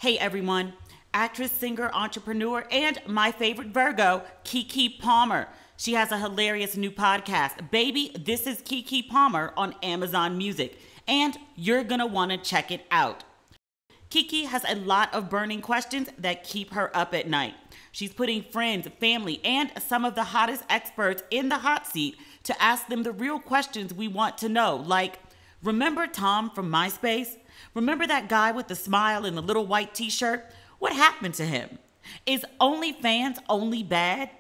Hey everyone, actress, singer, entrepreneur, and my favorite Virgo, Keke Palmer. She has a hilarious new podcast, Baby, This is Keke Palmer, on Amazon Music, and you're gonna wanna check it out. Keke has a lot of burning questions that keep her up at night. She's putting friends, family, and some of the hottest experts in the hot seat to ask them the real questions we want to know, like, remember Tom from MySpace? Remember that guy with the smile and the little white t-shirt? What happened to him? Is OnlyFans only bad?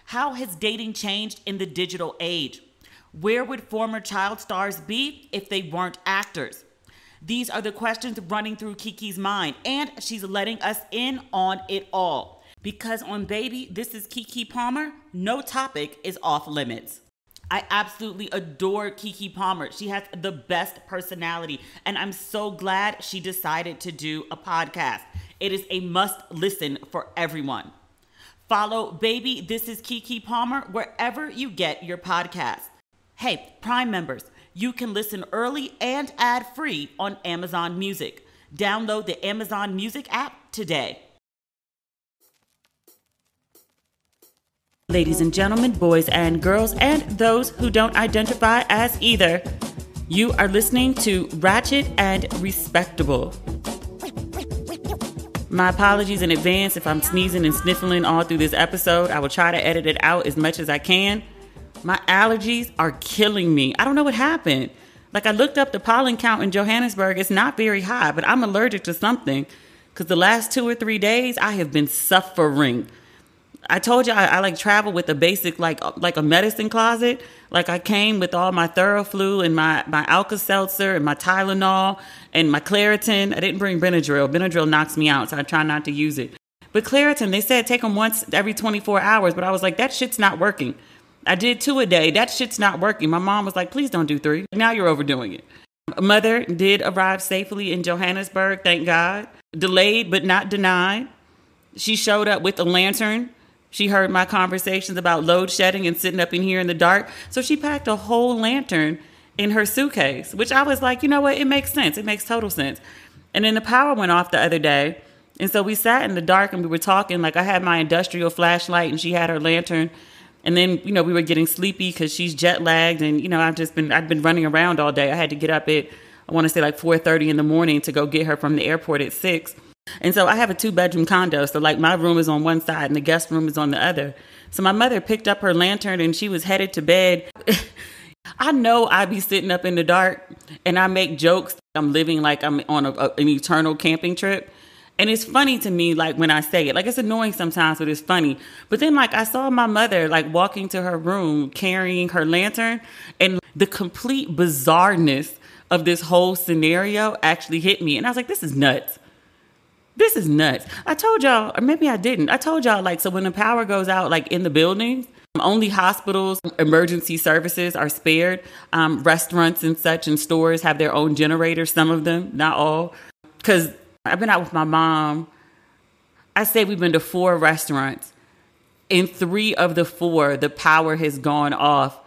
How has dating changed in the digital age? Where would former child stars be if they weren't actors? These are the questions running through Keke's mind, and she's letting us in on it all. Because on Baby, This is Keke Palmer, no topic is off limits. I absolutely adore Keke Palmer. She has the best personality, and I'm so glad she decided to do a podcast. It is a must listen for everyone. Follow Baby, This is Keke Palmer wherever you get your podcast. Hey, Prime members, you can listen early and ad-free on Amazon Music. Download the Amazon Music app today. Ladies and gentlemen, boys and girls, and those who don't identify as either, you are listening to Ratchet and Respectable. My apologies in advance if I'm sneezing and sniffling all through this episode. I will try to edit it out as much as I can. My allergies are killing me. I don't know what happened. Like, I looked up the pollen count in Johannesburg. It's not very high, but I'm allergic to something because the last 2 or 3 days I have been suffering. I told you I like travel with a basic like a medicine closet. Like, I came with all my Theraflu and my Alka-Seltzer and my Tylenol and my Claritin. I didn't bring Benadryl. Benadryl knocks me out, so I try not to use it. But Claritin, they said take them once every 24 hours. But I was like, that shit's not working. I did 2 a day. That shit's not working. My mom was like, please don't do 3. Now you're overdoing it. Mother did arrive safely in Johannesburg, thank God. Delayed but not denied. She showed up with a lantern. She heard my conversations about load shedding and sitting up in here in the dark. So she packed a whole lantern in her suitcase, which I was like, you know what? It makes sense. It makes total sense. And then the power went off the other day. And so we sat in the dark and we were talking. Like, I had my industrial flashlight and she had her lantern. And then, we were getting sleepy because she's jet lagged. And, I've been running around all day. I had to get up at, I want to say like 4:30 in the morning to go get her from the airport at 6. And so I have a 2-bedroom condo. So like my room is on one side and the guest room is on the other. So my mother picked up her lantern and she was headed to bed. I know I be sitting up in the dark and I make jokes. I'm living like I'm on an eternal camping trip. And it's funny to me, like, when I say it, like, it's annoying sometimes, but it's funny. But then, like, I saw my mother, like, walking to her room carrying her lantern, and the complete bizarreness of this whole scenario actually hit me. And I was like, this is nuts. This is nuts. I told y'all, or maybe I didn't. I told y'all, like, so when the power goes out, like, in the buildings, only hospitals, emergency services are spared. Restaurants and such and stores have their own generators, some of them, not all. Because I've been out with my mom. I say we've been to 4 restaurants. In 3 of the 4, the power has gone off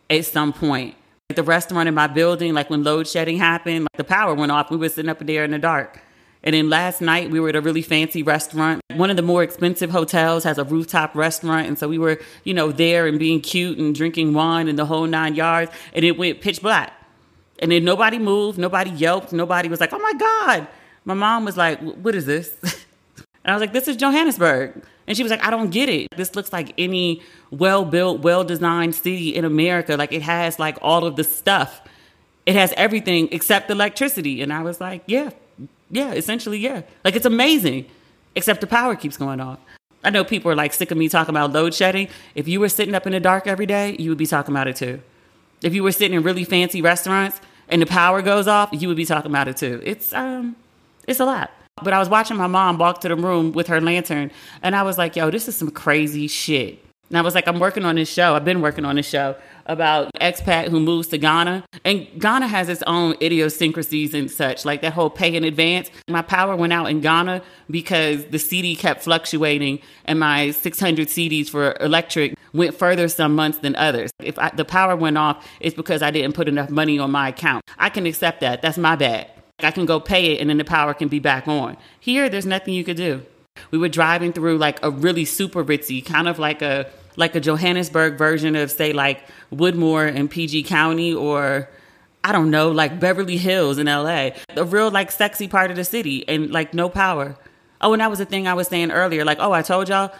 at some point. At the restaurant in my building, like when load shedding happened, like the power went off. We were sitting up there in the dark. And then last night we were at a really fancy restaurant. One of the more expensive hotels has a rooftop restaurant. And so we were, there and being cute and drinking wine and the whole 9 yards. And it went pitch black. And then nobody moved. Nobody yelped. Nobody was like, oh my God. My mom was like, what is this? And I was like, this is Johannesburg. And she was like, I don't get it. This looks like any well-built, well-designed city in America. Like, it has like all of the stuff. It has everything except electricity. And I was like, yeah, essentially, yeah. Like, it's amazing, except the power keeps going off. I know people are like sick of me talking about load shedding. If you were sitting up in the dark every day, you would be talking about it too. If you were sitting in really fancy restaurants and the power goes off, you would be talking about it too. It's a lot. But I was watching my mom walk to the room with her lantern, and I was like, yo, this is some crazy shit. And I was like, I'm working on this show. I've been working on this show about an expat who moves to Ghana. And Ghana has its own idiosyncrasies and such, like that whole pay in advance. My power went out in Ghana because the CD kept fluctuating, and my 600 CDs for electric went further some months than others. If the power went off, it's because I didn't put enough money on my account. I can accept that. That's my bad. I can go pay it and then the power can be back on. Here, there's nothing you could do. We were driving through like a really super ritzy, kind of like a Johannesburg version of, say, like Woodmore and PG County, or I don't know, like Beverly Hills in LA, a real like sexy part of the city, and like no power. Oh, and that was the thing I was saying earlier. Like, oh, I told y'all,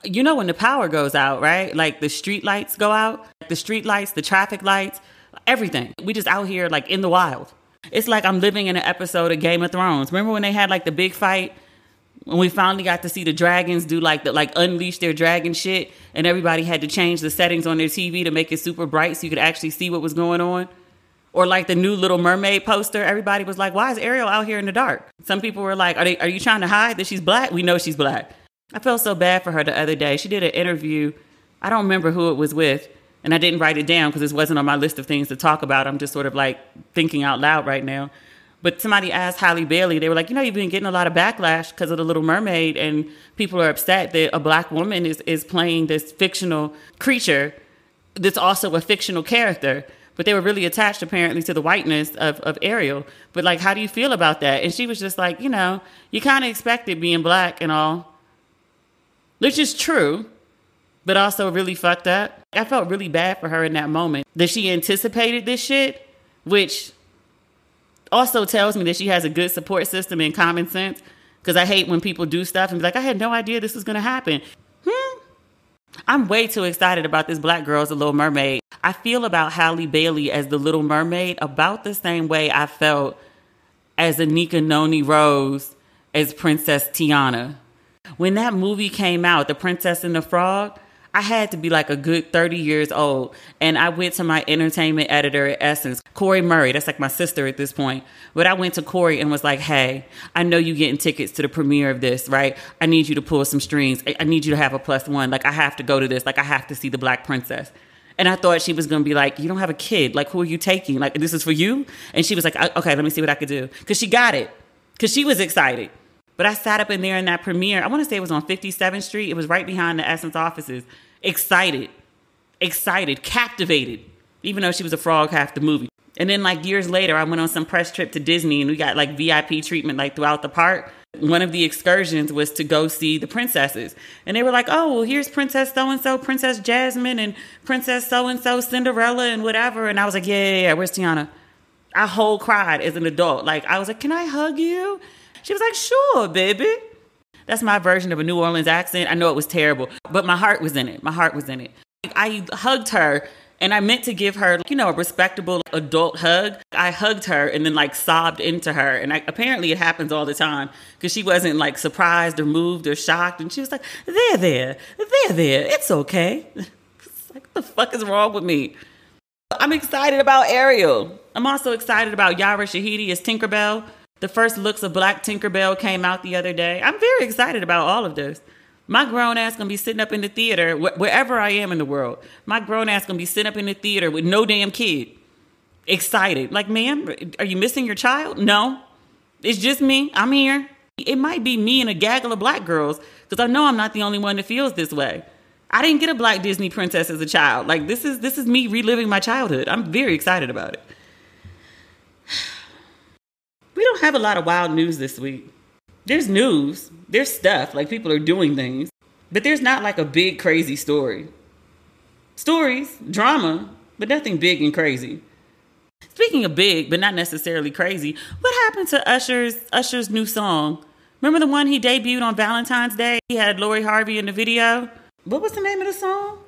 you know, when the power goes out, right? Like the street lights go out, the street lights, the traffic lights, everything. We just out here like in the wild. It's like I'm living in an episode of Game of Thrones. Remember when they had like the big fight? When we finally got to see the dragons do like unleash their dragon shit, and everybody had to change the settings on their TV to make it super bright so you could actually see what was going on. Or like the new Little Mermaid poster, everybody was like, why is Ariel out here in the dark? Some people were like, are you trying to hide that she's black? We know she's black. I felt so bad for her the other day. She did an interview. I don't remember who it was with, and I didn't write it down because this wasn't on my list of things to talk about. I'm just sort of like thinking out loud right now. But somebody asked Halle Bailey, they were like, you know, you've been getting a lot of backlash because of The Little Mermaid, and people are upset that a black woman is playing this fictional creature that's also a fictional character. But they were really attached, apparently, to the whiteness of Ariel. But, like, how do you feel about that? And she was just like, you know, you kind of expected being black and all, which is true, but also really fucked up. I felt really bad for her in that moment, that she anticipated this shit, which also tells me that she has a good support system and common sense, because I hate when people do stuff and be like, I had no idea this was going to happen. I'm way too excited about this black girl as a Little Mermaid. I feel about Halle Bailey as the Little Mermaid about the same way I felt as a Nique Noni Rose as Princess Tiana. When that movie came out, The Princess and the Frog, I had to be like a good 30 years old. And I went to my entertainment editor at Essence, Corey Murray. That's like my sister at this point. But I went to Corey and was like, hey, I know you getting tickets to the premiere of this, right? I need you to pull some strings. I need you to have a +1. Like, I have to go to this. Like, I have to see the Black Princess. And I thought she was going to be like, you don't have a kid. Like, who are you taking? Like, this is for you? And she was like, okay, let me see what I could do. Because she got it. Because she was excited. But I sat up in there in that premiere. I want to say it was on 57th Street. It was right behind the Essence offices. Excited, captivated, even though she was a frog half the movie. And then like years later, I went on some press trip to Disney and we got like VIP treatment like throughout the park. One of the excursions was to go see the princesses. And they were like, oh, well, here's Princess so-and-so, Princess Jasmine, and Princess so-and-so, Cinderella, and whatever. And I was like, yeah, where's Tiana? I whole cried as an adult. Like, I was like, can I hug you? She was like, sure, baby. That's my version of a New Orleans accent. I know it was terrible, but my heart was in it. I hugged her and I meant to give her, you know, a respectable adult hug. I hugged her and then like sobbed into her. And apparently it happens all the time because she wasn't like surprised or moved or shocked. And she was like, there. It's okay. It's like, what the fuck is wrong with me? I'm excited about Ariel. I'm also excited about Yara Shahidi as Tinkerbell. The first looks of Black Tinkerbell came out the other day. I'm very excited about all of this. My grown ass gonna be sitting up in the theater, wherever I am in the world. My grown ass gonna be sitting up in the theater with no damn kid. Excited. Like, ma'am, are you missing your child? No. It's just me. I'm here. It might be me and a gaggle of black girls, because I know I'm not the only one that feels this way. I didn't get a black Disney princess as a child. Like, this is me reliving my childhood. I'm very excited about it. We don't have a lot of wild news this week. There's news. There's stuff. Like, people are doing things. But there's not like a big, crazy story. Stories, drama, but nothing big and crazy. Speaking of big, but not necessarily crazy, what happened to Usher's new song? Remember the one he debuted on Valentine's Day? He had Lori Harvey in the video. What was the name of the song?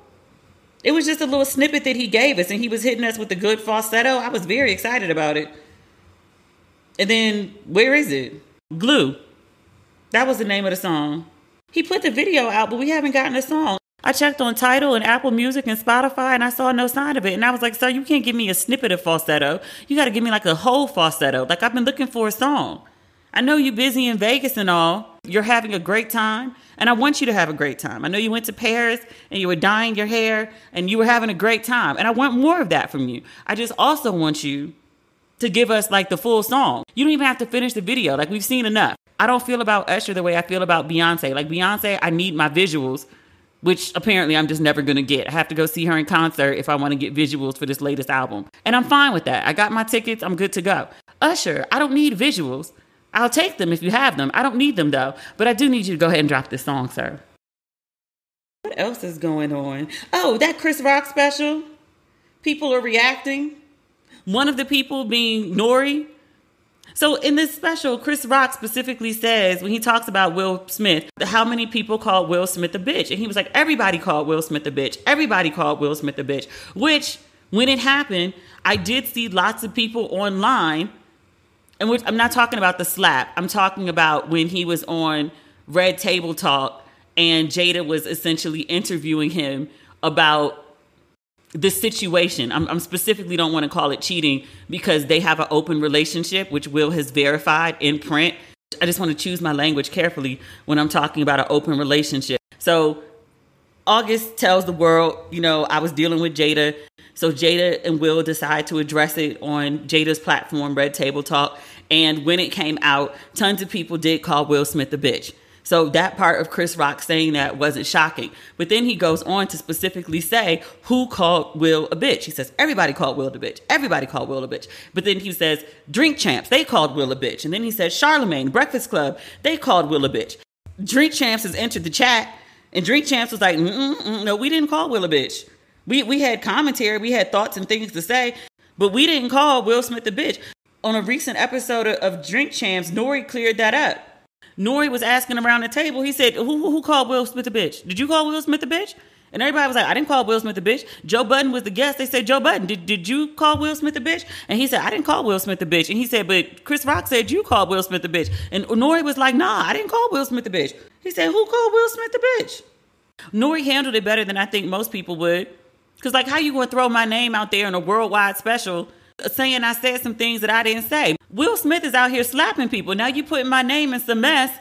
It was just a little snippet that he gave us, and he was hitting us with the good falsetto. I was very excited about it. And then, where is it? Glue. That was the name of the song. He put the video out, but we haven't gotten the song. I checked on Tidal and Apple Music and Spotify, and I saw no sign of it. And I was like, sir, you can't give me a snippet of falsetto. You got to give me like a whole falsetto. Like, I've been looking for a song. I know you're busy in Vegas and all. You're having a great time, and I want you to have a great time. I know you went to Paris, and you were dyeing your hair, and you were having a great time. And I want more of that from you. I just also want you to give us like the full song. You don't even have to finish the video. Like, we've seen enough. I don't feel about Usher the way I feel about Beyonce. Like, Beyonce, I need my visuals, which apparently I'm just never going to get. I have to go see her in concert if I want to get visuals for this latest album. And I'm fine with that. I got my tickets. I'm good to go. Usher, I don't need visuals. I'll take them if you have them. I don't need them though. But I do need you to go ahead and drop this song, sir. What else is going on? Oh, that Chris Rock special. People are reacting. One of the people being Nori. So in this special, Chris Rock specifically says, when he talks about Will Smith, how many people called Will Smith a bitch. And he was like, everybody called Will Smith a bitch. Everybody called Will Smith a bitch. Which, when it happened, I did see lots of people online. And which, I'm not talking about the slap. I'm talking about when he was on Red Table Talk and Jada was essentially interviewing him about the situation. I'm specifically don't want to call it cheating because they have an open relationship, which Will has verified in print. I just want to choose my language carefully when I'm talking about an open relationship. So August tells the world, I was dealing with Jada. So Jada and Will decide to address it on Jada's platform, Red Table Talk. And when it came out, tons of people did call Will Smith a bitch. So that part of Chris Rock saying that wasn't shocking. But then he goes on to specifically say who called Will a bitch. He says, everybody called Will a bitch. Everybody called Will a bitch. But then he says, Drink Champs, they called Will a bitch. And then he says, Charlamagne, Breakfast Club, they called Will a bitch. Drink Champs has entered the chat. And Drink Champs was like, no, we didn't call Will a bitch. We had commentary. We had thoughts and things to say. But we didn't call Will Smith a bitch. On a recent episode of Drink Champs, Nori cleared that up. Nori was asking around the table. He said, who called Will Smith a bitch? Did you call Will Smith a bitch? And everybody was like, I didn't call Will Smith a bitch. Joe Budden was the guest. They said, Joe Budden, did you call Will Smith a bitch? And he said, I didn't call Will Smith a bitch. And he said, but Chris Rock said you called Will Smith a bitch. And Nori was like, nah, I didn't call Will Smith a bitch. He said, who called Will Smith a bitch? Nori handled it better than I think most people would. Because how you going to throw my name out there in a worldwide special saying I said some things that I didn't say? Will Smith is out here slapping people. Now you putting my name in some mess.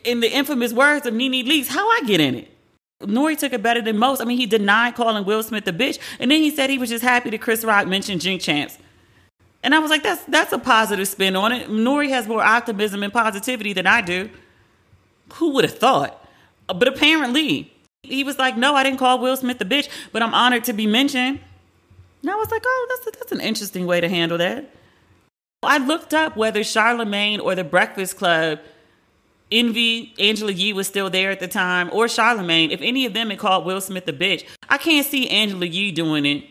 In the infamous words of Nene Leakes, how I get in it? Nori took it better than most. I mean, he denied calling Will Smith a bitch. And then he said he was just happy that Chris Rock mentioned Drink Champs. And I was like, that's a positive spin on it. Nori has more optimism and positivity than I do. Who would have thought? But apparently, he was like, no, I didn't call Will Smith a bitch, but I'm honored to be mentioned. And I was like, oh, that's an interesting way to handle that. I looked up whether Charlamagne or the Breakfast Club, Envy, Angela Yee was still there at the time, or Charlamagne, if any of them had called Will Smith a bitch. I can't see Angela Yee doing it.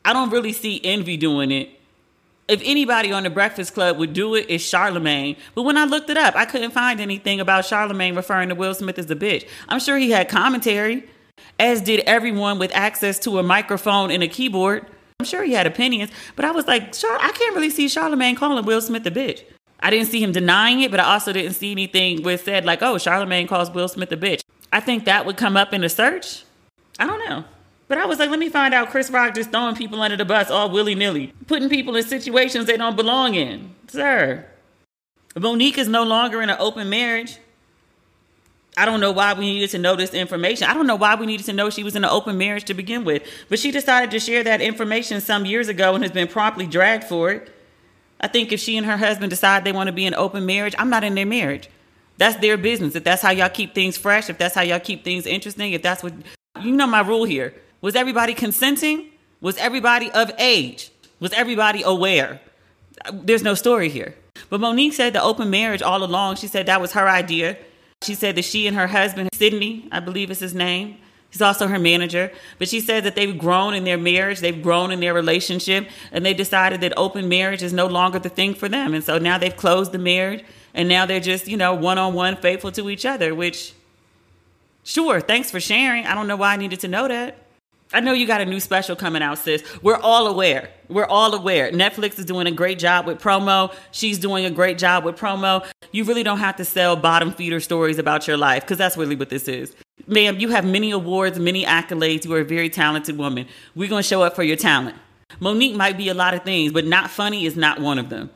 I don't really see Envy doing it. If anybody on the Breakfast Club would do it, it's Charlamagne. But when I looked it up, I couldn't find anything about Charlamagne referring to Will Smith as a bitch. I'm sure he had commentary, as did everyone with access to a microphone and a keyboard. I'm sure he had opinions, but I was like, I can't really see Charlamagne calling Will Smith a bitch. I didn't see him denying it, but I also didn't see anything where it said like, oh, Charlamagne calls Will Smith a bitch. I think that would come up in a search. I don't know. But I was like, let me find out Chris Rock just throwing people under the bus all willy-nilly, putting people in situations they don't belong in. Sir, Monique is no longer in an open marriage. I don't know why we needed to know this information. I don't know why we needed to know she was in an open marriage to begin with. But she decided to share that information some years ago and has been promptly dragged for it. I think if she and her husband decide they want to be in open marriage, I'm not in their marriage. That's their business. If that's how y'all keep things fresh, if that's how y'all keep things interesting, if that's what, my rule here. Was everybody consenting? Was everybody of age? Was everybody aware? There's no story here. But Monique said the open marriage all along. She said that was her idea. She said that she and her husband, Sydney, I believe is his name, he's also her manager. But she said that they've grown in their marriage, they've grown in their relationship, and they decided that open marriage is no longer the thing for them. And so now they've closed the marriage, and now they're just, one-on-one faithful to each other, which, sure, thanks for sharing. I don't know why I needed to know that. I know you got a new special coming out, sis. We're all aware. Netflix is doing a great job with promo. She's doing a great job with promo. You really don't have to sell bottom feeder stories about your life, because that's really what this is. Ma'am, you have many awards, many accolades. You are a very talented woman. We're going to show up for your talent. Monique might be a lot of things, but not funny is not one of them.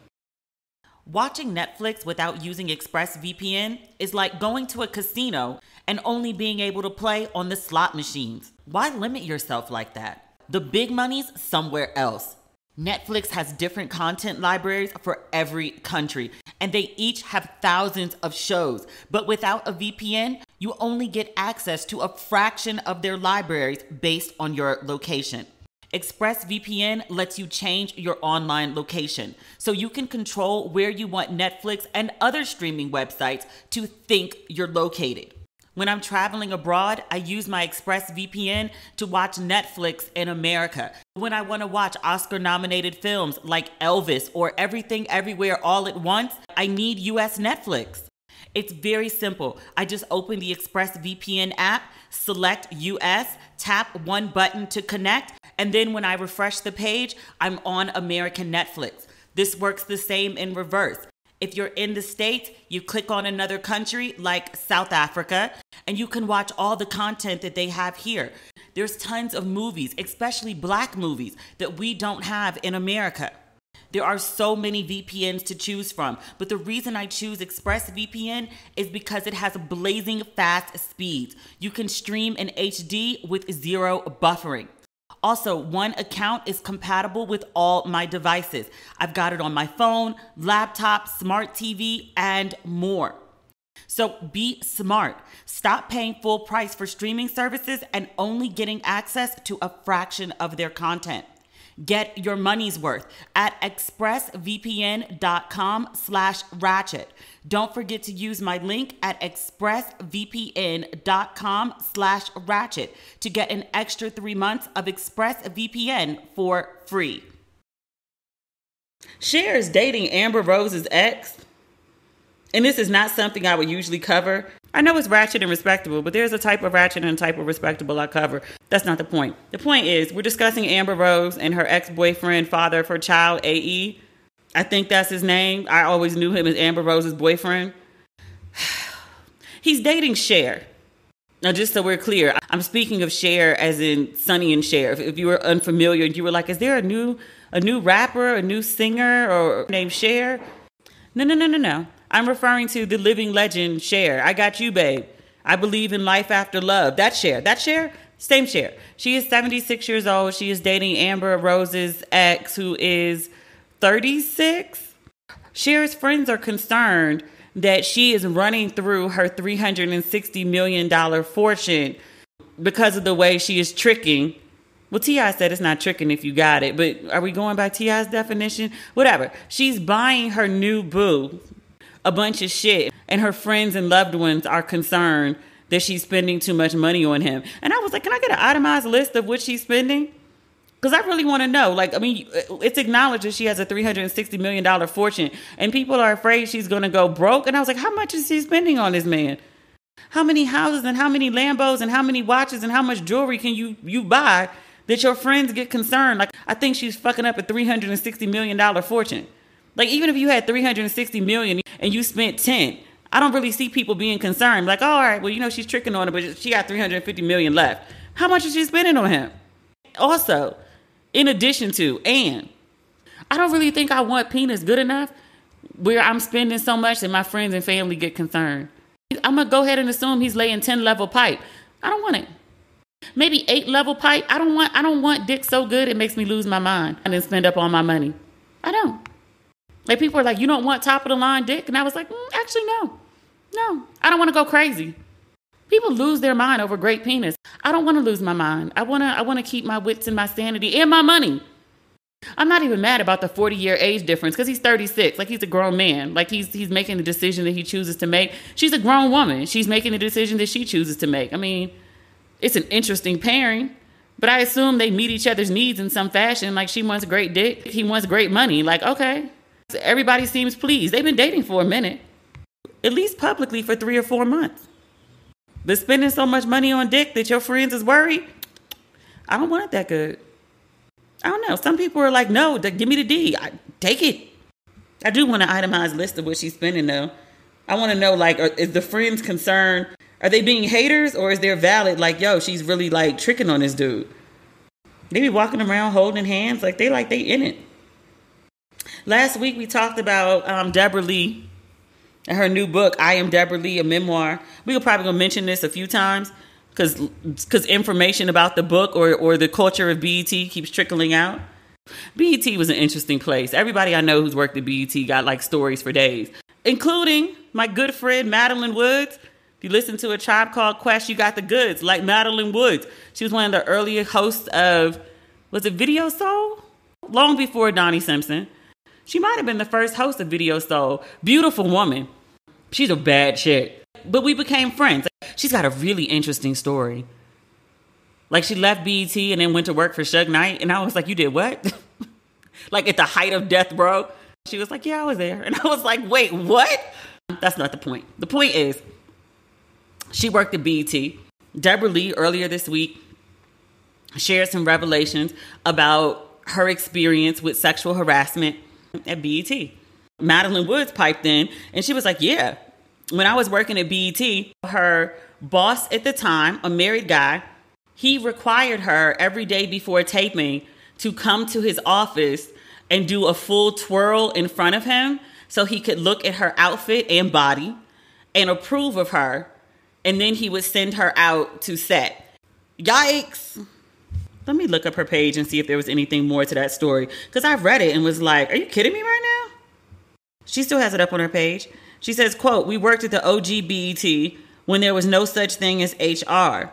Watching Netflix without using ExpressVPN is like going to a casino and only being able to play on the slot machines. Why limit yourself like that? The big money's somewhere else. Netflix has different content libraries for every country, and they each have thousands of shows. But without a VPN, you only get access to a fraction of their libraries based on your location. ExpressVPN lets you change your online location so you can control where you want Netflix and other streaming websites to think you're located. When I'm traveling abroad, I use my ExpressVPN to watch Netflix in America. When I want to watch Oscar-nominated films like Elvis or Everything Everywhere All at Once, I need US Netflix. It's very simple. I just open the ExpressVPN app, select US, tap one button to connect, and then when I refresh the page, I'm on American Netflix. This works the same in reverse. If you're in the States, you click on another country like South Africa, and you can watch all the content that they have here. There's tons of movies, especially Black movies, that we don't have in America. There are so many VPNs to choose from, but the reason I choose ExpressVPN is because it has blazing fast speeds. You can stream in HD with 0 buffering. Also, one account is compatible with all my devices. I've got it on my phone, laptop, smart TV, and more. So be smart. Stop paying full price for streaming services and only getting access to a fraction of their content. Get your money's worth at expressvpn.com/ratchet. Don't forget to use my link at expressvpn.com/ratchet to get an extra 3 months of ExpressVPN for free. Cher is dating Amber Rose's ex. And this is not something I would usually cover. I know it's Ratchet and Respectable, but there's a type of Ratchet and a type of Respectable I cover. That's not the point. The point is, we're discussing Amber Rose and her ex-boyfriend, father of her child, A.E. I think that's his name. I always knew him as Amber Rose's boyfriend. He's dating Cher. Now, just so we're clear, I'm speaking of Cher as in Sonny and Cher. If you were unfamiliar and you were like, is there a new rapper, a new singer or named Cher? No. I'm referring to the living legend, Cher. I got you, babe. I believe in life after love. That's Cher. That Cher? Same Cher. She is 76 years old. She is dating Amber Rose's ex, who is 36. Cher's friends are concerned that she is running through her $360 million fortune because of the way she is tricking. Well, T.I. said it's not tricking if you got it, but are we going by T.I.'s definition? Whatever. She's buying her new boo a bunch of shit, and her friends and loved ones are concerned that she's spending too much money on him. And I was like, can I get an itemized list of what she's spending? Because I really want to know. Like, I mean, it's acknowledged that she has a $360 million fortune, and people are afraid she's going to go broke. And I was like, how much is she spending on this man? How many houses and how many Lambos and how many watches and how much jewelry can you buy that your friends get concerned? Like, I think she's fucking up a $360 million fortune. Like, even if you had $360 million and you spent 10, I don't really see people being concerned. Like, oh, all right, well, you know, she's tricking on it, but she got $350 million left. How much is she spending on him? Also, in addition to, and I don't really think I want penis good enough where I'm spending so much that my friends and family get concerned. I'm going to go ahead and assume he's laying 10-level pipe. I don't want it. Maybe 8-level pipe. I don't want dick so good it makes me lose my mind and then spend up all my money. I don't. Like, people are like, you don't want top of the line dick? And I was like, actually, no. I don't want to go crazy. People lose their mind over great penis. I don't want to lose my mind. I want to keep my wits and my sanity and my money. I'm not even mad about the 40-year age difference because he's 36. Like, he's a grown man. Like, he's making the decision that he chooses to make. She's a grown woman. She's making the decision that she chooses to make. I mean, it's an interesting pairing. But I assume they meet each other's needs in some fashion. Like, she wants great dick. He wants great money. Like, okay. Everybody seems pleased. They've been dating for a minute. At least publicly for 3 or 4 months. But spending so much money on dick that your friends is worried, I don't want it that good. I don't know. Some people are like, no, give me the D. Take it. I do want an itemized list of what she's spending, though. I want to know, like, is the friends concerned? Are they being haters, or is there valid, like, yo, she's really, like, tricking on this dude? They be walking around holding hands like they in it. Last week, we talked about Deborah Lee and her new book, I Am Deborah Lee, a memoir. We're probably going to mention this a few times because information about the book or the culture of BET keeps trickling out. BET was an interesting place. Everybody I know who's worked at BET got like stories for days, including my good friend Madelyne Woods. If you listen to A Tribe Called Quest, you got the goods, like Madelyne Woods. She was one of the earliest hosts of Was it Video Soul? Long before Donnie Simpson. She might have been the first host of Video Soul. Beautiful woman. She's a bad chick. But we became friends. She's got a really interesting story. Like, she left BET and then went to work for Suge Knight. And I was like, you did what? Like, at the height of death, bro. She was like, yeah, I was there. And I was like, wait, what? That's not the point. The point is, she worked at BET. Deborah Lee, earlier this week, shared some revelations about her experience with sexual harassment at BET. Madelyne Woods piped in, and she was like, yeah. When I was working at BET, her boss at the time, a married guy, he required her every day before taping to come to his office and do a full twirl in front of him so he could look at her outfit and body and approve of her. And then he would send her out to set. Yikes. Let me look up her page and see if there was anything more to that story. Because I read it and was like, are you kidding me right now? She still has it up on her page. She says, quote, we worked at the OG BET when there was no such thing as HR.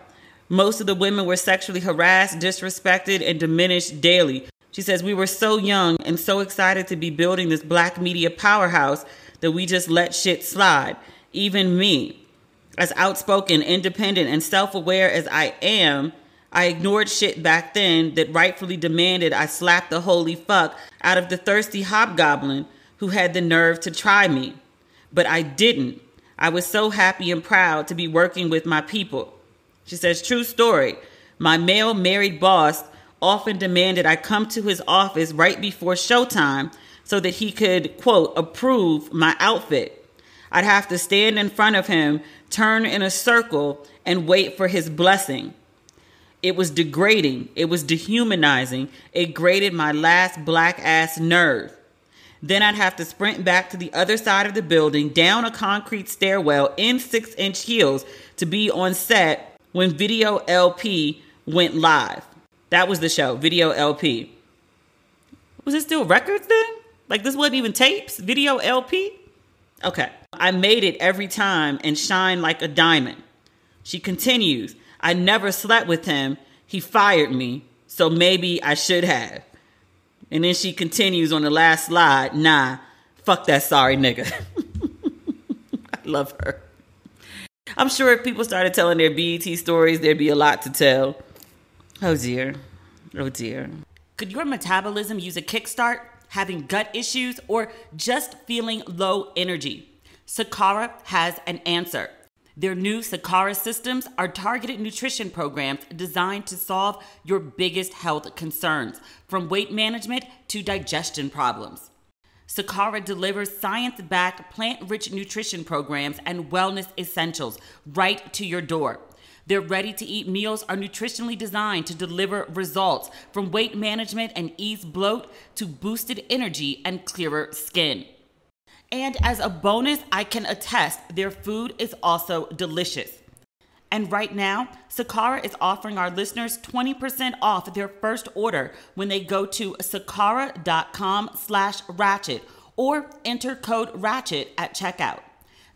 Most of the women were sexually harassed, disrespected, and diminished daily. She says, we were so young and so excited to be building this black media powerhouse that we just let shit slide. Even me, as outspoken, independent, and self-aware as I am, I ignored shit back then that rightfully demanded I slap the holy fuck out of the thirsty hobgoblin who had the nerve to try me. But I didn't. I was so happy and proud to be working with my people. She says, true story. My male married boss often demanded I come to his office right before showtime so that he could, quote, approve my outfit. I'd have to stand in front of him, turn in a circle, and wait for his blessing. It was degrading. It was dehumanizing. It grated my last black ass nerve. Then I'd have to sprint back to the other side of the building, down a concrete stairwell in 6-inch heels to be on set when Video LP went live. That was the show, Video LP. Was it still records then? Like, this wasn't even tapes? Video LP? Okay. I made it every time and shined like a diamond. She continues, I never slept with him. He fired me, so maybe I should have. And then she continues on the last slide, nah, fuck that sorry nigga. I love her. I'm sure if people started telling their BET stories, there'd be a lot to tell. Oh dear. Oh dear. Could your metabolism use a kickstart, having gut issues, or just feeling low energy? Sakara has an answer. Their new Sakara systems are targeted nutrition programs designed to solve your biggest health concerns, from weight management to digestion problems. Sakara delivers science-backed, plant-rich nutrition programs and wellness essentials right to your door. Their ready-to-eat meals are nutritionally designed to deliver results, from weight management and ease bloat to boosted energy and clearer skin. And as a bonus, I can attest their food is also delicious. And right now, Sakara is offering our listeners 20% off their first order when they go to sakara.com/ratchet or enter code ratchet at checkout.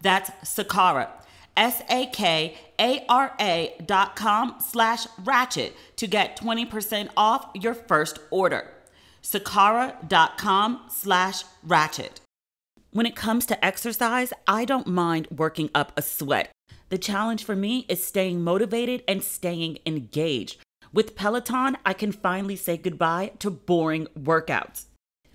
That's Sakara, SAKARA.com/ratchet to get 20% off your first order. Sakara.com/ratchet. When it comes to exercise, I don't mind working up a sweat. The challenge for me is staying motivated and staying engaged. With Peloton, I can finally say goodbye to boring workouts.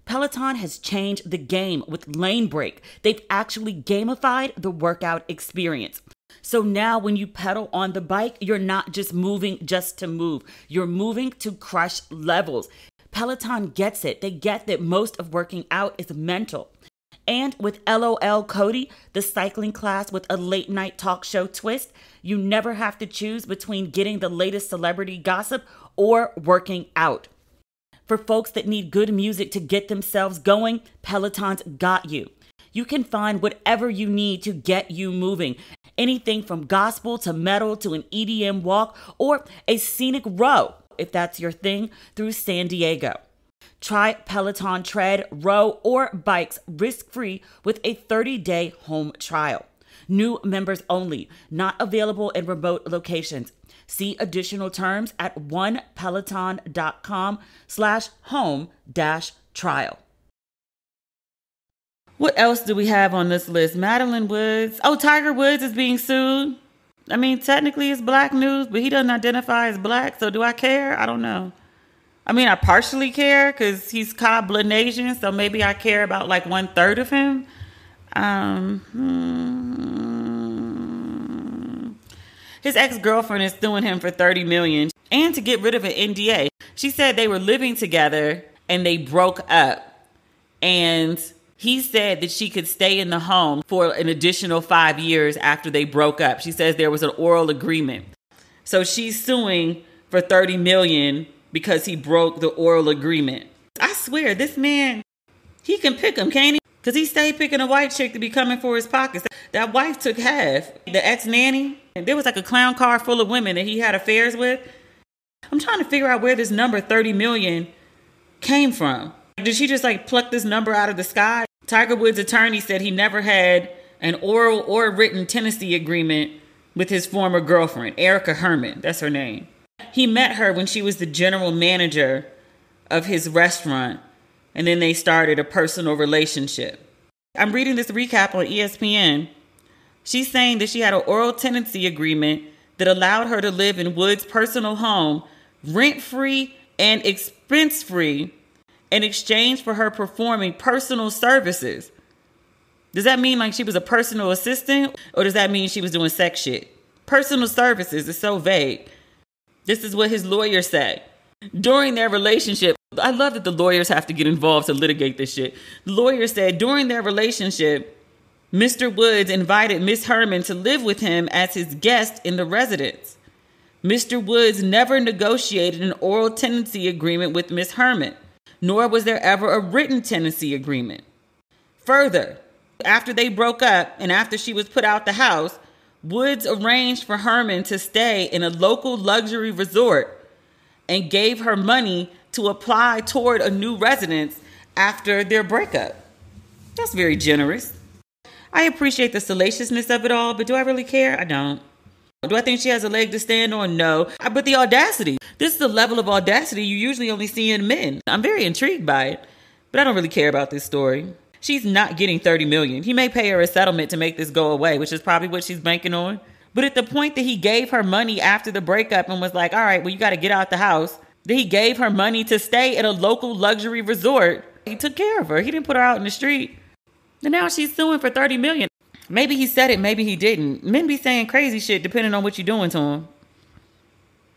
Peloton has changed the game with Lane Break. They've actually gamified the workout experience. So now when you pedal on the bike, you're not just moving just to move. You're moving to crush levels. Peloton gets it. They get that most of working out is mental. And with LOL Cody, the cycling class with a late night talk show twist, you never have to choose between getting the latest celebrity gossip or working out. For folks that need good music to get themselves going, Peloton's got you. You can find whatever you need to get you moving. Anything from gospel to metal to an EDM walk or a scenic row, if that's your thing, through San Diego. Try Peloton tread, row, or bikes risk-free with a 30-day home trial. New members only. Not available in remote locations. See additional terms at onepeloton.com/home-trial. What else do we have on this list? Madelyne Woods. Oh, Tiger Woods is being sued. I mean, technically it's black news, but he doesn't identify as black. So do I care? I don't know. I mean, I partially care because he's Kablanasian, so maybe I care about like 1/3 of him. His ex-girlfriend is suing him for $30 million and to get rid of an NDA. She said they were living together and they broke up. And he said that she could stay in the home for an additional 5 years after they broke up. She says there was an oral agreement. So she's suing for $30 million because he broke the oral agreement. I swear, this man, he can pick him, can't he? Because he stayed picking a white chick to be coming for his pockets. That wife took half. The ex-nanny, and there was like a clown car full of women that he had affairs with. I'm trying to figure out where this number 30 million came from. Did she just like pluck this number out of the sky? Tiger Woods' attorney said he never had an oral or written tenancy agreement with his former girlfriend, Erica Herman. That's her name. He met her when she was the general manager of his restaurant, and then they started a personal relationship. I'm reading this recap on ESPN. She's saying that she had an oral tenancy agreement that allowed her to live in Woods' personal home rent-free and expense-free in exchange for her performing personal services. Does that mean like she was a personal assistant, or does that mean she was doing sex shit? Personal services is so vague. This is what his lawyer said. During their relationship, I love that the lawyers have to get involved to litigate this shit. The lawyer said during their relationship, Mr. Woods invited Miss Herman to live with him as his guest in the residence. Mr. Woods never negotiated an oral tenancy agreement with Miss Herman, nor was there ever a written tenancy agreement. Further, after they broke up and after she was put out the house, Woods arranged for Herman to stay in a local luxury resort and gave her money to apply toward a new residence after their breakup. That's very generous. I appreciate the salaciousness of it all, but do I really care? I don't. Do I think she has a leg to stand on? No. But the audacity. This is the level of audacity you usually only see in men. I'm very intrigued by it, but I don't really care about this story. She's not getting $30 million. He may pay her a settlement to make this go away, which is probably what she's banking on. But at the point that he gave her money after the breakup and was like, all right, well, you got to get out the house, that he gave her money to stay at a local luxury resort. He took care of her. He didn't put her out in the street. And now she's suing for $30 million. Maybe he said it, maybe he didn't. Men be saying crazy shit depending on what you're doing to them.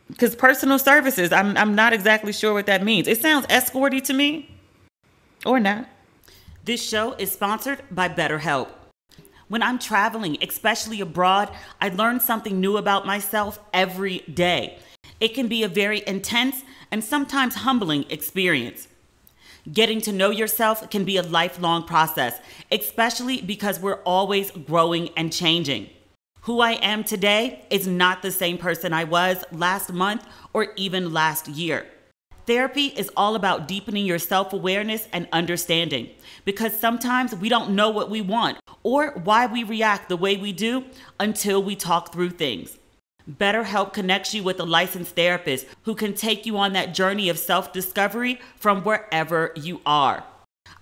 Because personal services, I'm not exactly sure what that means. It sounds escorty to me. Or not. This show is sponsored by BetterHelp. When I'm traveling, especially abroad, I learn something new about myself every day. It can be a very intense and sometimes humbling experience. Getting to know yourself can be a lifelong process, especially because we're always growing and changing. Who I am today is not the same person I was last month or even last year. Therapy is all about deepening your self-awareness and understanding, because sometimes we don't know what we want or why we react the way we do until we talk through things. BetterHelp connects you with a licensed therapist who can take you on that journey of self-discovery from wherever you are.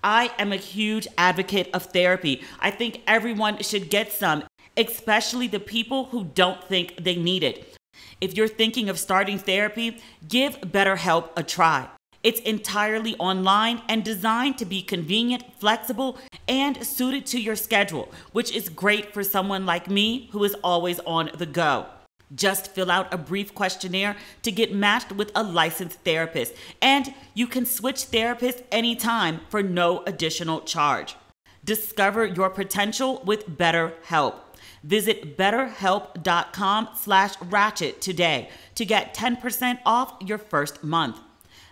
I am a huge advocate of therapy. I think everyone should get some, especially the people who don't think they need it. If you're thinking of starting therapy, give BetterHelp a try. It's entirely online and designed to be convenient, flexible, and suited to your schedule, which is great for someone like me who is always on the go. Just fill out a brief questionnaire to get matched with a licensed therapist, and you can switch therapists anytime for no additional charge. Discover your potential with BetterHelp. Visit betterhelp.com/ratchet today to get 10% off your first month.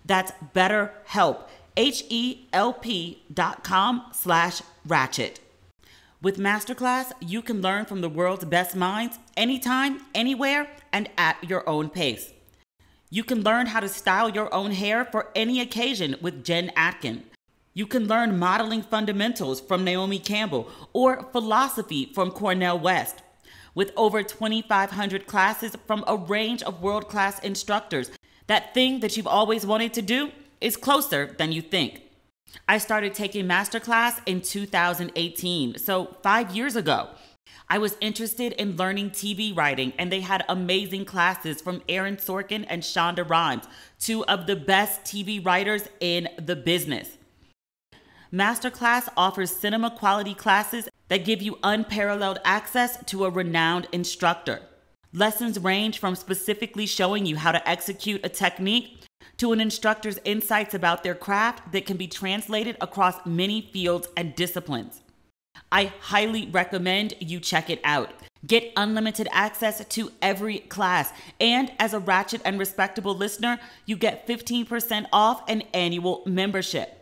That's BetterHelp, HELP.com/ratchet. With Masterclass, you can learn from the world's best minds anytime, anywhere, and at your own pace. You can learn how to style your own hair for any occasion with Jen Atkin. You can learn modeling fundamentals from Naomi Campbell or philosophy from Cornell West. With over 2,500 classes from a range of world-class instructors, that thing that you've always wanted to do is closer than you think. I started taking masterclass in 2018, so 5 years ago. I was interested in learning TV writing, and they had amazing classes from Aaron Sorkin and Shonda Rhimes, two of the best TV writers in the business. Masterclass offers cinema quality classes that give you unparalleled access to a renowned instructor. Lessons range from specifically showing you how to execute a technique to an instructor's insights about their craft that can be translated across many fields and disciplines. I highly recommend you check it out. Get unlimited access to every class. And as a Ratchet and Respectable listener, you get 15% off an annual membership.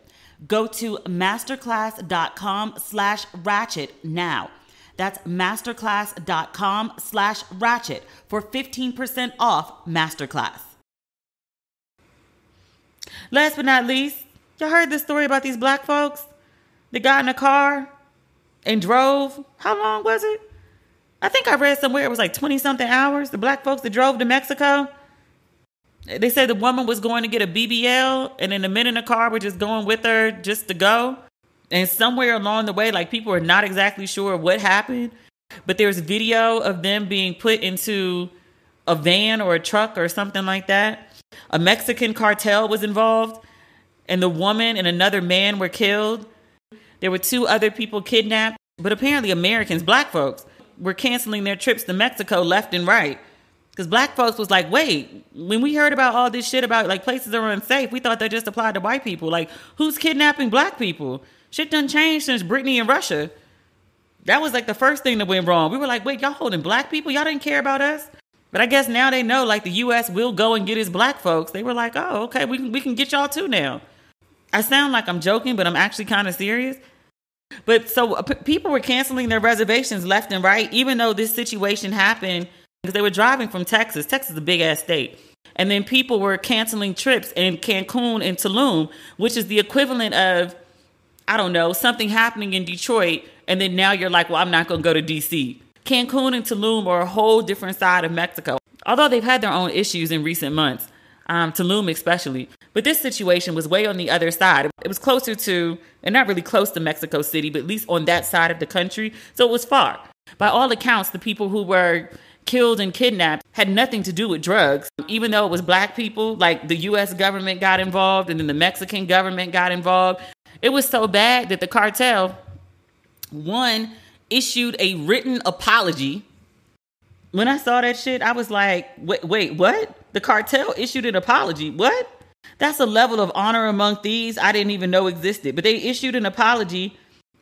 Go to masterclass.com/ratchet now. That's masterclass.com/ratchet for 15% off Masterclass. Last but not least, y'all heard this story about these black folks that got in a car and drove. How long was it? I think I read somewhere it was like 20-something hours. The black folks that drove to Mexico. They said the woman was going to get a BBL, and then the men in the car were just going with her just to go. And somewhere along the way, like, people are not exactly sure what happened, but there's video of them being put into a van or a truck or something like that. A Mexican cartel was involved, and the woman and another man were killed. There were 2 other people kidnapped, but apparently Americans, black folks, were canceling their trips to Mexico left and right. Because black folks was like, wait, when we heard about all this shit about like places are unsafe, we thought that just applied to white people. Like, who's kidnapping black people? Shit done changed since Britney and Russia. That was like the first thing that went wrong. We were like, wait, y'all holding black people? Y'all didn't care about us? But I guess now they know, like, the U.S. will go and get its black folks. They were like, oh, okay, we can get y'all too now. I sound like I'm joking, but I'm actually kind of serious. But so people were canceling their reservations left and right, even though this situation happened. Because they were driving from Texas. Texas is a big ass state. And then people were canceling trips in Cancun and Tulum, which is the equivalent of, I don't know, something happening in Detroit. And then now you're like, well, I'm not going to go to DC. Cancun and Tulum are a whole different side of Mexico. Although they've had their own issues in recent months, Tulum especially. But this situation was way on the other side. It was closer to, and not really close to Mexico City, but at least on that side of the country. So it was far. By all accounts, the people who were killed and kidnapped had nothing to do with drugs. Even though it was black people, like the U.S. government got involved and then the Mexican government got involved. It was so bad that the cartel, one, issued a written apology. When I saw that shit, I was like, wait, what? The cartel issued an apology? What? That's a level of honor among thieves I didn't even know existed. But they issued an apology.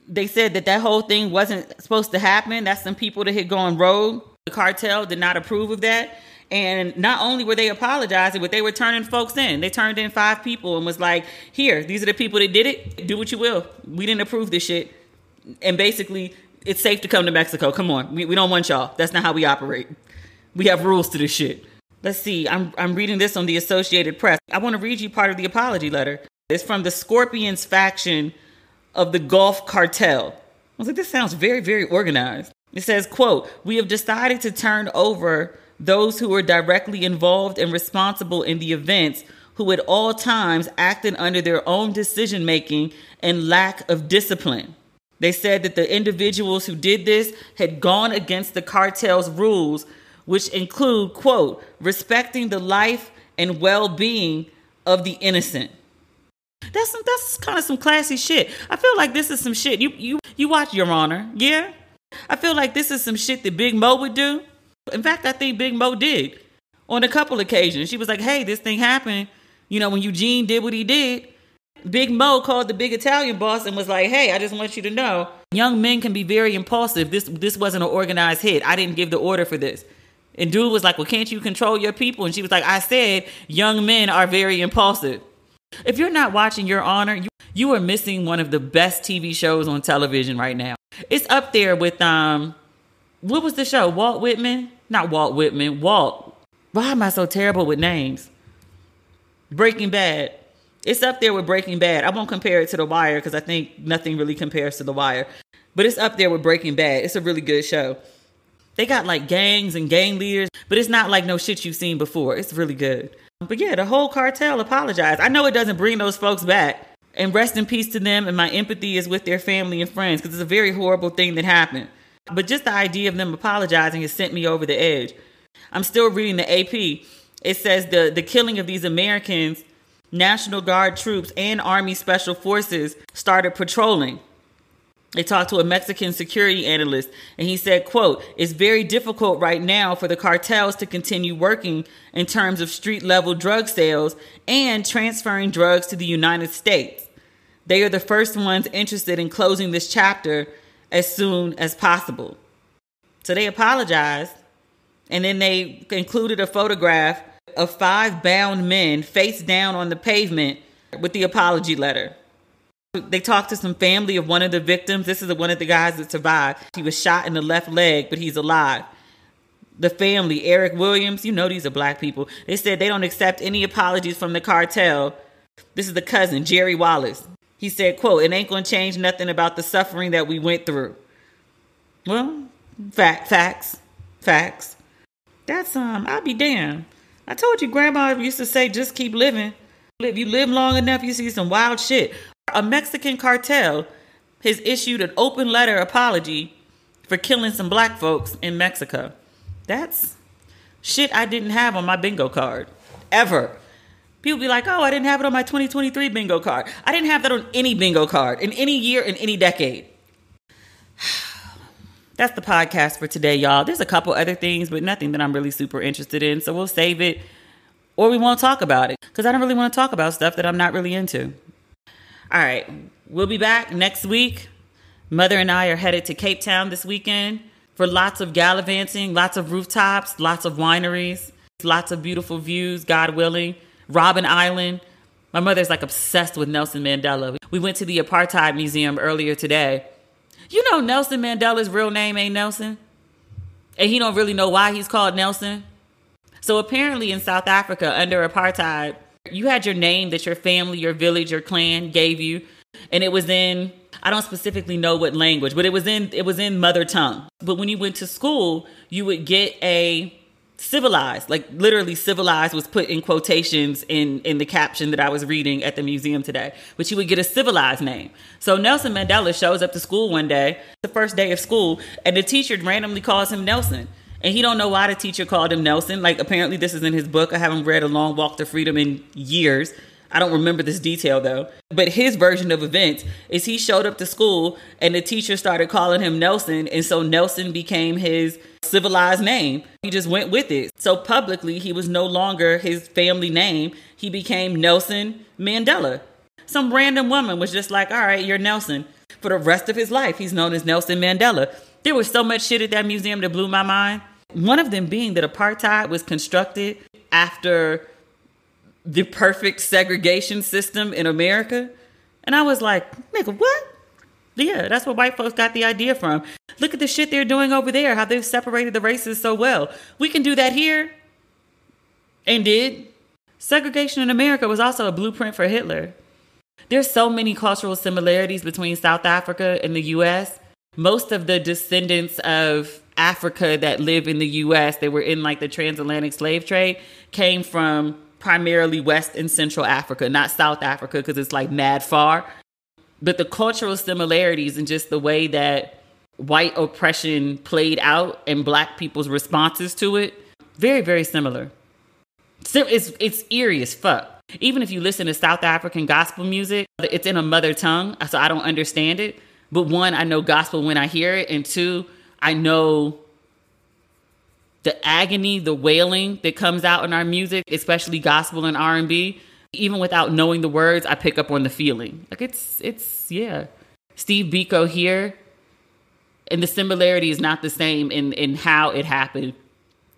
They said that whole thing wasn't supposed to happen. That's some people that had gone rogue. The cartel did not approve of that. And not only were they apologizing, but they were turning folks in. They turned in 5 people and was like, here, these are the people that did it. Do what you will. We didn't approve this shit. And basically, it's safe to come to Mexico. Come on. We don't want y'all. That's not how we operate. We have rules to this shit. Let's see. I'm reading this on the Associated Press. I want to read you part of the apology letter. It's from the Scorpions faction of the Gulf Cartel. I was like, this sounds very, very organized. It says, quote, we have decided to turn over those who were directly involved and responsible in the events, who at all times acted under their own decision-making and lack of discipline. They said that the individuals who did this had gone against the cartel's rules, which include, quote, respecting the life and well-being of the innocent. That's kind of some classy shit. I feel like this is some shit. You watch Your Honor, yeah? I feel like this is some shit that Big Mo would do. In fact, I think Big Mo did on a couple occasions. She was like, hey, this thing happened. You know, when Eugene did what he did, Big Mo called the big Italian boss and was like, hey, I just want you to know, young men can be very impulsive. This wasn't an organized hit. I didn't give the order for this. And dude was like, well, can't you control your people? And she was like, I said young men are very impulsive. If you're not watching Your Honor, you are missing one of the best TV shows on television right now. It's up there with, what was the show? Walt Whitman? Not Walt Whitman. Walt. Why am I so terrible with names? Breaking Bad. It's up there with Breaking Bad. I won't compare it to The Wire because I think nothing really compares to The Wire. But it's up there with Breaking Bad. It's a really good show. They got like gangs and gang leaders, but it's not like no shit you've seen before. It's really good. But yeah, the whole cartel apologized. I know it doesn't bring those folks back. And rest in peace to them. And my empathy is with their family and friends because it's a very horrible thing that happened. But just the idea of them apologizing has sent me over the edge. I'm still reading the AP. It says the killing of these Americans, National Guard troops and Army Special Forces started patrolling. They talked to a Mexican security analyst and he said, quote, "It's very difficult right now for the cartels to continue working in terms of street level drug sales and transferring drugs to the United States. They are the first ones interested in closing this chapter as soon as possible." So they apologized. And then they included a photograph of 5 bound men face down on the pavement with the apology letter. They talked to some family of one of the victims. This is one of the guys that survived. He was shot in the left leg, but he's alive. The family, Eric Williams, you know these are black people. They said they don't accept any apologies from the cartel. This is the cousin, Jerry Wallace. He said, quote, "It ain't going to change nothing about the suffering that we went through." Well, facts. That's, I'll be damned. I told you grandma used to say, just keep living. If you live long enough, you see some wild shit. A Mexican cartel has issued an open letter apology for killing some black folks in Mexico. That's shit I didn't have on my bingo card. Ever. People be like, oh, I didn't have it on my 2023 bingo card. I didn't have that on any bingo card in any year, in any decade. That's the podcast for today, y'all. There's a couple other things, but nothing that I'm really super interested in. So we'll save it or we won't talk about it because I don't really want to talk about stuff that I'm not really into. All right. We'll be back next week. Mother and I are headed to Cape Town this weekend for lots of gallivanting, lots of rooftops, lots of wineries, lots of beautiful views, God willing. Robben Island. My mother's like obsessed with Nelson Mandela. We went to the Apartheid Museum earlier today. You know Nelson Mandela's real name ain't Nelson. And he don't really know why he's called Nelson. So apparently in South Africa under apartheid, you had your name that your family, your village, your clan gave you. And it was in, I don't specifically know what language, but it was in mother tongue. But when you went to school, you would get a civilized, like literally civilized was put in quotations in the caption that I was reading at the museum today, but you would get a civilized name. So Nelson Mandela shows up to school one day, the first day of school, and the teacher randomly calls him Nelson. And he don't know why the teacher called him Nelson. Like apparently this is in his book. I haven't read A Long Walk to Freedom in years. I don't remember this detail though. But his version of events is he showed up to school and the teacher started calling him Nelson. And so Nelson became his civilized name. He just went with it. So publicly, he was no longer his family name. He became Nelson Mandela. Some random woman was just like, all right, you're Nelson. For the rest of his life, he's known as Nelson Mandela. There was so much shit at that museum that blew my mind. One of them being that apartheid was constructed after the perfect segregation system in America. And I was like, nigga, what? Yeah, that's where white folks got the idea from. Look at the shit they're doing over there, how they've separated the races so well. We can do that here. And did. Segregation in America was also a blueprint for Hitler. There's so many cultural similarities between South Africa and the U.S. Most of the descendants of Africa that live in the U.S., they were in like the transatlantic slave trade, came from primarily West and Central Africa, not South Africa because it's like mad far. But the cultural similarities and just the way that white oppression played out and black people's responses to it, very, very similar. It's eerie as fuck. Even if you listen to South African gospel music, it's in a mother tongue, so I don't understand it. But one, I know gospel when I hear it. And two, I know the agony, the wailing that comes out in our music, especially gospel and R&B. Even without knowing the words, I pick up on the feeling. Like it's yeah. Steve Biko here. And the similarity is not the same in how it happened,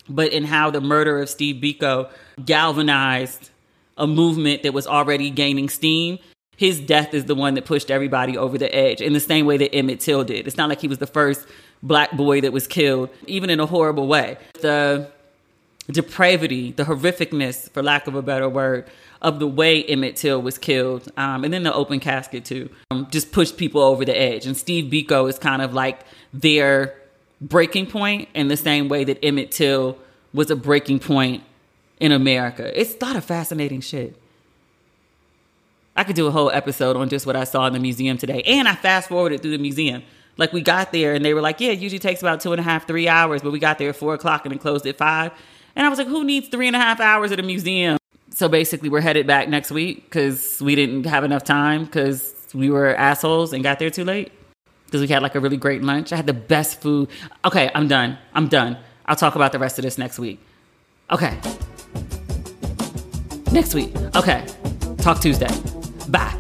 but in how the murder of Steve Biko galvanized a movement that was already gaining steam. His death is the one that pushed everybody over the edge in the same way that Emmett Till did. It's not like he was the first black boy that was killed, even in a horrible way. The depravity, the horrificness, for lack of a better word, of the way Emmett Till was killed. And then the open casket too, just pushed people over the edge. And Steve Biko is kind of like their breaking point in the same way that Emmett Till was a breaking point in America. It's a lot of fascinating shit. I could do a whole episode on just what I saw in the museum today. And I fast forwarded through the museum. Like, we got there and they were like, yeah, it usually takes about 2.5, 3 hours, but we got there at 4:00 and it closed at 5. And I was like, who needs 3.5 hours at a museum? So basically we're headed back next week because we didn't have enough time because we were assholes and got there too late. Because we had like a really great lunch. I had the best food. Okay, I'm done. I'll talk about the rest of this next week. Okay. Next week. Okay. Talk Tuesday. Bye.